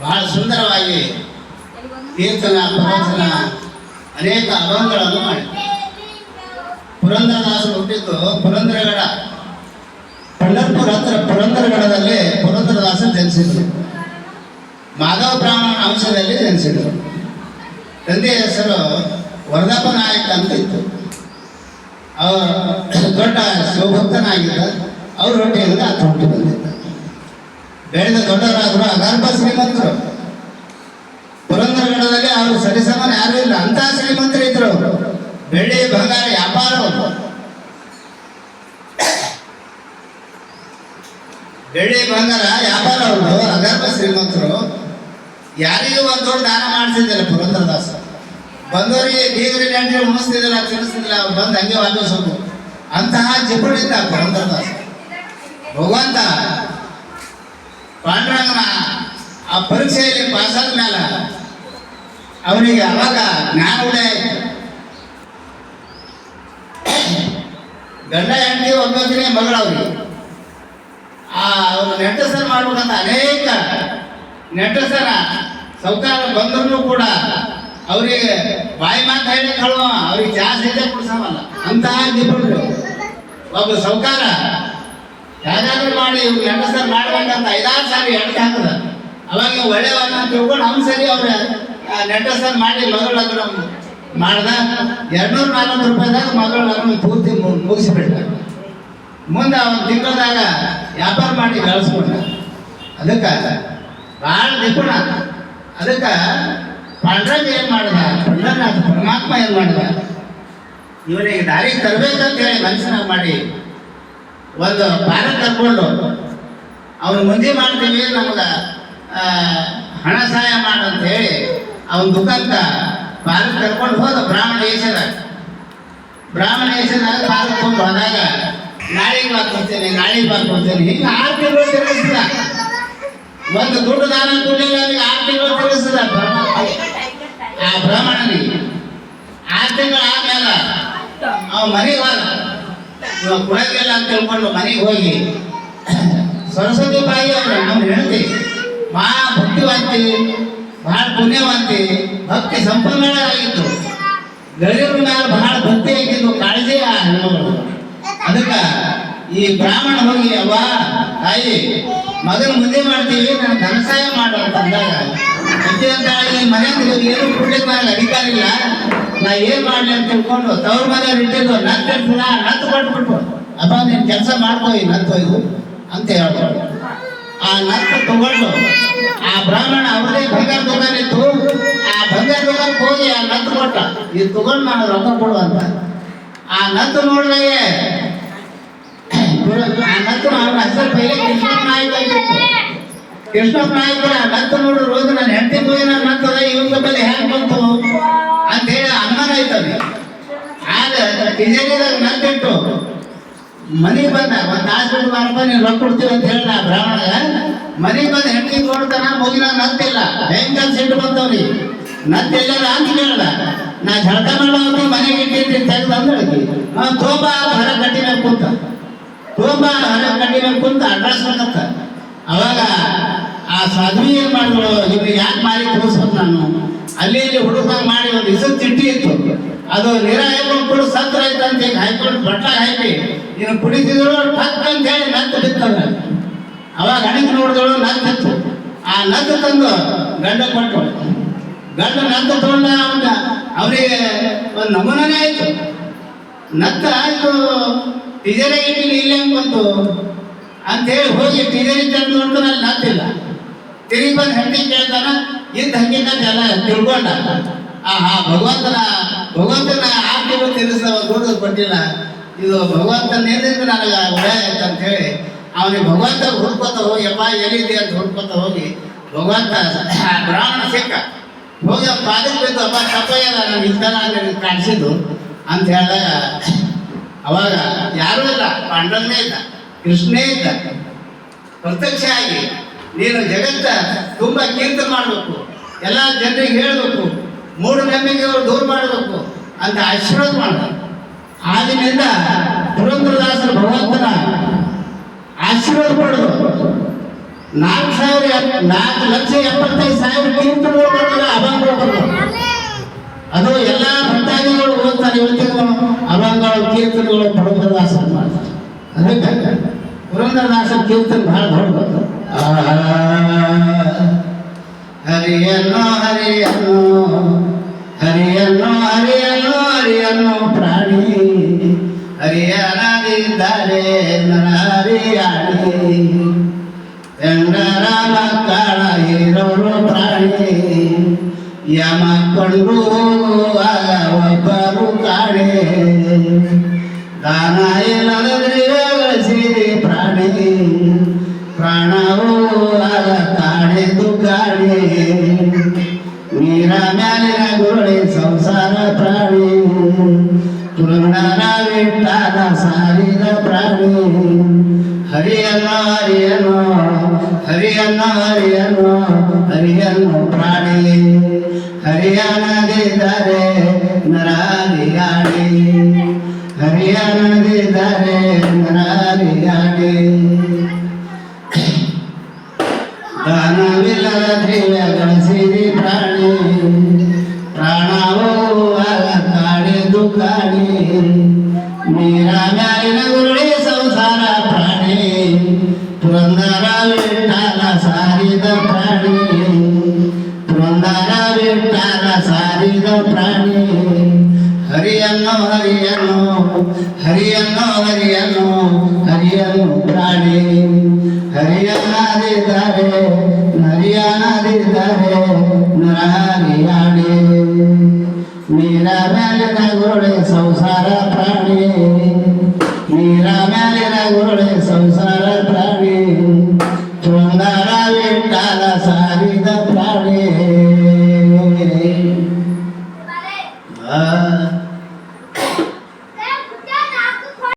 ಬಹಳ ಸುಂದರವಾಗಿ ಕೀರ್ತನ ಪ್ರವಚನ ಅನೇಕ ಅಭಂಗಗಳನ್ನು ಮಾಡಿ. ಪುರಂದರದಾಸರು ಹುಟ್ಟಿದ್ದು ಪುರಂದರಗಡ, ಪಂಢರ್ಪುರ ಹತ್ರ ಪುರಂದರಗಡದಲ್ಲಿ ಪುರಂದರದಾಸರು ಜನಿಸಿದರು. ಮಾಧವ ಬ್ರಾಹ್ಮಣ ಅಂಶದಲ್ಲಿ ಜನಿಸಿದರು. ತಂದೆಯ ಹೆಸರು ವರದಪ್ಪ ನಾಯಕ ಅಂತ ಇತ್ತು. ಅವರು ದೊಡ್ಡ ಶಿವಭಕ್ತನಾಗಿದ್ದ. ಅವ್ರ ಹೊಟ್ಟೆಯಿಂದ ಆತ ಹುಟ್ಟಿ ಬಂದಿದ್ದ. ಬೆಳೆದ ದೊಡ್ಡವರಾದರು, ಅಗರ್ಭ ಶ್ರೀಮಂತರು. ಪುರಂದರಗಡದಲ್ಲಿ ಅವರು ಸರಿಸಮಾನ ಯಾರೂ ಇಲ್ಲ, ಅಂತಹ ಶ್ರೀಮಂತರು ಇದ್ರು. ಬೆಳ್ಳಿ ಬಂಗಾರ ವ್ಯಾಪಾರ ಅವರು. ಬೆಳ್ಳಿ ಬಂಗಾರ ವ್ಯಾಪಾರ ಅವರು, ಅಗರ್ಭ ಶ್ರೀಮಂತರು. ಯಾರಿಗೂ ಒಂದು ದೊಡ್ಡ ದಾನ ಮಾಡಿಸಿದ್ದಿಲ್ಲ ಪುರಂದರದಾಸ. ಬಂದವರಿಗೆ ಬೀಗರಿ ಗಂಟೆ ಉಣಿಸ್ತಿದ್ದಿಲ್ಲ, ತಿನ್ನಿಸ್ತಿದ್ದಿಲ್ಲ. ಅವ್ರು ಬಂದು ಹಂಗೆ ವಾದಿಸೋದು. ಅಂತಹ ಜಿಪುಡಿದ್ದ ಪುರಂದರದಾಸ. ಭಗವಂತ ಪಾಂಡುರಂಗನ ಆ ಪರೀಕ್ಷೆಯಲ್ಲಿ ಪಾಸಾದ ಮೇಲೆ ಅವನಿಗೆ ಅವಾಗ ಜ್ಞಾನ ಉದಯ ಆಯ್ತು. ಗಂಡ ಹೆಂಡತಿ ಒಬ್ಬೊಬ್ಬನೇ ಮಗಳವ್ರಿಗೆ ಅವರು ನೆಟ್ಟಸರ ಮಾಡ್ಬೇಕಂತ ಅನೇಕ ನೆಟ್ಟಸರ ಸೌಕಾರ ಬಂದರೂ ಕೂಡ ಅವರಿಗೆ ಬಾಯಿ ಮಾತು ಹೇಳಿ ಕಳುವ, ಅವ್ರಿಗೆ ಜಾಸ್ತಿ ಇದೆ ಕುಡಿಸಮಲ್ಲ. ಅಂತಹ ನಿಪುಣರು. ಒಬ್ಬ ಸೌಕಾರ ಯಾವ್ದಾದ್ರು ಮಾಡಿ ಇವ್ರು ನೆಟ್ಟಸರ್ ಮಾಡ್ಬೇಕಂತ 5-6 ಸಾರಿ ಎಡ್ಕೆ ಹಾಕದ. ಅವಾಗ ಒಳ್ಳೆಯವನ್ನ ತಿಳ್ಕೊಂಡು ಅವ್ನು ಸರಿ ಅವ್ರ ನೆಟ್ಟಸರ್ ಮಾಡಿ ಮಗಳ ಲಗ್ನ ಮಾಡ್ದ. 240 ರೂಪಾಯಿದಾಗ ಮಗಳ ಲಗ್ನ ಪೂರ್ತಿ ಮುಗಿಸಿಬಿಟ್ಟ. ಮುಂದೆ ಅವನ ತಿಂಗಳದಾಗ ವ್ಯಾಪಾರ ಮಾಡಿ ಬೆಳೆಸ್ಕೊಂಡ. ಅದಕ್ಕೆ ಭಾಳ ನಿಪುಣ. ಅದಕ್ಕೆ ಪಾಂಡ್ರಂಗ ಏನು ಮಾಡಿದ, ಪಂಡರನಾಥ ಪರಮಾತ್ಮ ಏನು ಮಾಡಿದ, ಇವನಿಗೆ ದಾರಿಗೆ ತರಬೇಕಂತ ಹೇಳಿ ಮನಸ್ಸಿನಾಗ ಮಾಡಿ ಒಂದು ಪಾರ ಕರ್ಕೊಂಡು ಅವನು ಮುಂದೆ ಮಾಡ್ತೀವಿ, ನಮ್ಗೆ ಹಣ ಸಹಾಯ ಮಾಡಂತ ಹೇಳಿ ಅವನ ದುಃಖಂತ ಪಾರಕ್ಕೆ ಕರ್ಕೊಂಡು ಹೋದ. ಬ್ರಾಹ್ಮಣ ದೇಶದಾಗ ಪಾರಕ್ಕೆ ಕೊಂಡು ಹೋದಾಗ ನಾಳೆಗೆ ಬರ್ಕೊಡ್ತೇನೆ, ನಾಳೆಗೆ ಬರ್ಕೊಡ್ತೇನೆ, ಹಿಂಗೆ 6 ತಿಂಗಳು ತಿರುಗಿಸಿದ. ಒಂದು ದುಡ್ಡು ದಾನ ಕೊಡಲಿಲ್ಲ, 6 ತಿಂಗಳು ತಿರುಗಿಸಿದ ಆ ಬ್ರಾಹ್ಮಣನಿಗೆ. 6 ತಿಂಗಳು ಆದ್ಮೇಲೆ ಅವ ಮನೆಗೆ ಹೋದ. ಇವಾಗ ಕೊಡಂಗಿಲ್ಲ ಅಂತ ತಿಳ್ಕೊಂಡು ಮನೆಗೆ ಹೋಗಿ ಸರಸ್ವತಿ ಬಾಯಿ ಅವರು ನಾವು ಹೇಳ್ತಿ ಭಾಳ ಭಕ್ತಿವಂತಿ, ಭಾಳ ಪುಣ್ಯವಂತಿ, ಭಕ್ತಿ ಸಂಪನ್ನಳಾಗಿತ್ತು. ಗರಿಯರ ಮೇಲೆ ಬಹಳ ಭಕ್ತಿ ಆಗಿದ್ದು, ಕಾಳಜಿ ಆ ಹೆಣ್ಣುಗಳು. ಅದಕ್ಕೆ ಈ ಬ್ರಾಹ್ಮಣ ಹೋಗಿ ಅವ್ವ ತಾಯಿ ಮಗನ ಮುಂದೆ ಮಾಡ್ತೀವಿ, ನಾನು ಧನ ಸಹಾಯ ಮಾಡು ಅಂತ ಅಂದಾಗ ಅಜ್ಜಿ ಅಂತ ಈ ಮನೆಯಿಂದ ಏನು ಕೊಡ್ಲಿಕ್ಕೆ ನನಗೆ ಅಧಿಕಾರ ಇಲ್ಲ, ನಾ ಏನ್ ಮಾಡ್ಲಿ ಅಂತ ತಿಳ್ಕೊಂಡು ತವ್ರ ಮನೆಯವ್ರು ಇಟ್ಟಿದ್ದು ನತ್ತು ಕೊಟ್ಬಿಟ್ಟು ಅಪ್ಪ ನೀನು ಕೆಲಸ ಮಾಡ್ಕೋ, ಈ ನತ್ತು ಇದು ಅಂತ ಹೇಳ್ಬೋದು. ಆ ನತ್ತು ತಗೊಂಡು ಆ ಬ್ರಾಹ್ಮಣ ಅವ್ರದೇ ಬಂಗಾರ ದುಕಾನ್ ಇತ್ತು. ಆ ಬಂಗಾರ ದುಕಾನ್ಗೆ ಹೋಗಿ ಆ ನತ್ತು ಕೊಟ್ಟ, ಇದು ತಗೊಂಡು ನಾನು ರೊಕ್ಕ ಕೊಡು ಅಂತ. ಆ ನತ್ತು ನೋಡಿದಾಗೆ ಆ ನತ್ತು ಅವನ ಹೆಸರು ಪೈಲೆ ಕೃಷ್ಣಪ್ಪ ನಾಯ್ಕ ಆಗಿತ್ತು. ಕೃಷ್ಣಪ್ಪ ನಾಯ್ಕರ ನತ್ತು ನೋಡಿ ರೋಜು ನನ್ನ ಹೆಂಡತಿ ಹೋಗಿ ನಾನು ನತ್ತದ ಇವನ ಬಲ್ಲಿ ಹ್ಯಾಂಗ್ ಬಂತು ಅಂತ ಹೇಳಿ ಅನುಮಾನ ಆಯ್ತದೆ. ಆಗ ಟಿಜರಿದಾಗ ನತ್ತಿಟ್ಟು ಮನೆಗೆ ಬಂದ. ಒಂದು ತಾಸು ಬಿಟ್ಟು ಬಾರಪ್ಪ ನೀನು ರೊಕ್ಕ ಕೊಡ್ತೀವಿ ಅಂತ ಹೇಳ್ದ ಆ ಬ್ರಾಹ್ಮಣ. ಮನೆಗೆ ಬಂದು ಹೆಂಡತಿ ನೋಡ್ತಾನ, ಹೋಗಿನ ನತ್ತಿಲ್ಲ. ಹೆಂಗ ಸಿಟ್ಟು ಬಂದವ್ರಿ, ನತ್ತೆಲ್ಲ ಅಂತ ಕೇಳ್ದ. ನಾ ಜಳಕ ಮಾಡೋದು ಮನೆಗೆ ಇಟ್ಟಿರ್ತೀನಿ ತೆಗೆದು ಅಂದಳಿಕೆ ತೋಬ ಹೊರ ಕಟ್ಟಿ ಮೇಲೆ ಕೂತ, ತೋಬ ಹೊರ ಕಟ್ಟಿ ಮೇಲೆ ಕುಂತ ಅಡ್ರಾಸ್ಬೇಕಂತ. ಅವಾಗ ಆ ಸಾಧ್ವಿ ಏನ್ ಮಾಡಿದ್ರು, ಇವ್ರಿಗೆ ಯಾಕೆ ಮಾರಿ ತೋರಿಸ್ಬೇಕು ನಾನು, ಅಲ್ಲಿ ಇಲ್ಲಿ ಹುಡುಗಂಗೆ ಮಾಡಿ ಒಂದು ಇಸದ್ ಚಿಟ್ಟಿ ಇತ್ತು, ಅದು ನೀರ ಹಾಕೊಂಡು ಕುಡಿದು ಸತ್ರ ಆಯ್ತಂತ ಈಗ ಹಾಕೊಂಡು ಬಟ್ಲಾಗ ಹಾಕಿ ಇನ್ನು ಕುಡಿತಿದ್ರು ಟಕ್ ಅಂತ ಹೇಳಿ ನತ್ತು ಬಿತ್ತದ. ಅವಾಗ ಹಣಿಗೆ ನೋಡಿದಳು ನತ್ತಿತ್ತು. ಆ ನತ್ತು ತಂದು ಗಂಡ ಕೊಟ್ಟು, ಗಂಡ ನತ್ತು ತಗೊಂಡ ಅವನಿಗೆ ಒಂದು ನಮೂನೇ ಆಯ್ತು. ನತ್ತ ಆಯ್ತು ಟಿಜರಿ ಇಟ್ಟಿಲ್ಲ, ಇಲ್ಲ ಬಂತು ಅಂತೇಳಿ ಹೋಗಿ ಟಿಜರಿ ತಂದು ನೋಡ್ತಾನೆ, ಅಲ್ಲಿ ನತ್ತಿಲ್ಲ. ತಿರುಗಿ ಬಂದು ಹೆಂಡತಿ ಕೇಳ್ತಾನ, ಇದ್ದ ಹಂಗಿಂತ ಎಲ್ಲ ತಿಳ್ಕೊಂಡ. ಭಗವಂತನ 6 ತಿಂಗಳು ತಿರುಗಿಸ ದುಡ್ಡು ಕೊಟ್ಟಿಲ್ಲ, ಇದು ಭಗವಂತನೇನಿಂದ ನನಗೆ ಉದಯ ಆಯ್ತು ಅಂತ ಹೇಳಿ ಅವನಿಗೆ ಭಗವಂತ ಹುಡ್ಕೋತ ಹೋಗಿ ಅಪ್ಪ ಎಲ್ಲಿದೆ ಅಂತ ಹುಡ್ಕೋತ ಹೋಗಿ ಭಗವಂತ ಬ್ರಾಹ್ಮಣ ಸಿಕ್ಕ ಹೋಗಿ ಪಾದಕ್ಕೆ ಬಿದ್ದು ಅಪ್ಪ ತಪ್ಪಯ್ಯದ ನಾನು ಇದ್ದಾನ ಕಾಣಿಸಿದ್ದು ಅಂತ ಹೇಳಿದಾಗ ಅವಾಗ ಯಾರೂ ಇಲ್ಲ, ಪಾಂಡವನೇ ಇದ್ದ, ಕೃಷ್ಣನೇ ಇದ್ದ. ಪ್ರತ್ಯಕ್ಷ ಆಗಿ ನೀನು ಜಗತ್ತ ತುಂಬ ಕೀರ್ತನೆ ಮಾಡಬೇಕು, ಎಲ್ಲ ಜನರಿಗೆ ಹೇಳಬೇಕು, ಮೂಢನಂಬಿಕೆಗಳು ದೂರ ಮಾಡಬೇಕು ಅಂತ ಆಶೀರ್ವಾದ ಮಾಡ. ಆಗಿನಿಂದ ಪುರಂದರದಾಸರು ಭಗವಂತನ ಆಶೀರ್ವಾದ ಪಡೆದು 4,75,000 ಕೀರ್ತನೆಗಳು ಬರ್ತವೆ, ಅಭಂಗಗಳು ಬರ್ತವೆ. ಅದು ಎಲ್ಲ ಭಕ್ತಾದಿಗಳು ಓದ್ತಾರೆ. ಇವತ್ತಿನ ಅಭಂಗಗಳು ಕೀರ್ತನೆಗಳು ಪುರಂದರದಾಸರು ಮಾಡ್ತಾರೆ. ಅದಕ್ಕೆ ಪುರಂದರದಾಸರ ಕೀರ್ತನೆ ಬಹಳ ದೊಡ್ಡದು. ಹರಿಯನ್ನು ಹರಿಯನ್ನು ಹರಿಯನ್ನು ಹರಿಯನ್ನು ಹರಿಯನ್ನು ಪ್ರಾಣಿ ಹರಿಯನದಿದ್ದಾರೆ ಹರಿಯಾಣಿ ಎಂಡರ ಮಕ್ಕಳ ಹಿರೋರು ಪ್ರಾಣಿ ಯಮ ಕೊಂಡು ಹೋಗುವಾಗ ಒಬ್ಬರು ಕಾಣೆ ದಾನ ಇಲ್ಲದ್ರೆ ಗಳಿಸಿರಿ ಪ್ರಾಣಿ ಪ್ರಾಣವು ಆಗ ಕಾಣೆದು ಕಾಣೆ ನೀರ ಮ್ಯಾಲಿನ ಗುರುಳಿ ಸಂಸಾರ ಪ್ರಾಣಿ ಪುರಂದರ ವಿಠಲ ಸಾರಿದ ಪ್ರಾಣಿ ಹರಿಯನ್ನು ಹರಿಯನ್ನು ಹರಿಯನ್ನು ಹರಿಯನ್ನು ಹರಿಯನ್ನು ಪ್ರಾಣಿ ಹರಿಯನದಿದ್ದಾರೆ ನರಹರಿಯಾಣಿ ಹರಿಯನದಿದ್ದಾರೆ ನರಹರಿಯಾಣಿ ದಾನವಿಲ್ಲದ ದ್ರವ್ಯ ಗಳಿಸಿರಿ ಪ್ರಾಣಿ ಪ್ರಾಣವೂ ಆಗ ಕಾಡಿದು ಕಾಣಿ ನೀರ ಮ್ಯಾಲಿನ ಗುರುಳಿ ಸಂಸಾರ ಪ್ರಾಣಿ ಪುರಂದರ ವಿಠಲ ಸಾರಿದ ಪ್ರಾಣಿ ಪುರಂದರ ವಿಠಲ ಸಾರಿದ ಪ್ರಾಣಿ ಹರಿಯನ್ನು ಹರಿಯನ್ನು ಹರಿಯನ್ನು ಹರಿಯನ್ನು ಹರಿಯನ್ನು ಪ್ರಾಣಿ ಹರಿಯನದಿದ್ದಾರೆ ಹರಿಯನದಿದ್ದಾರೆ ನರ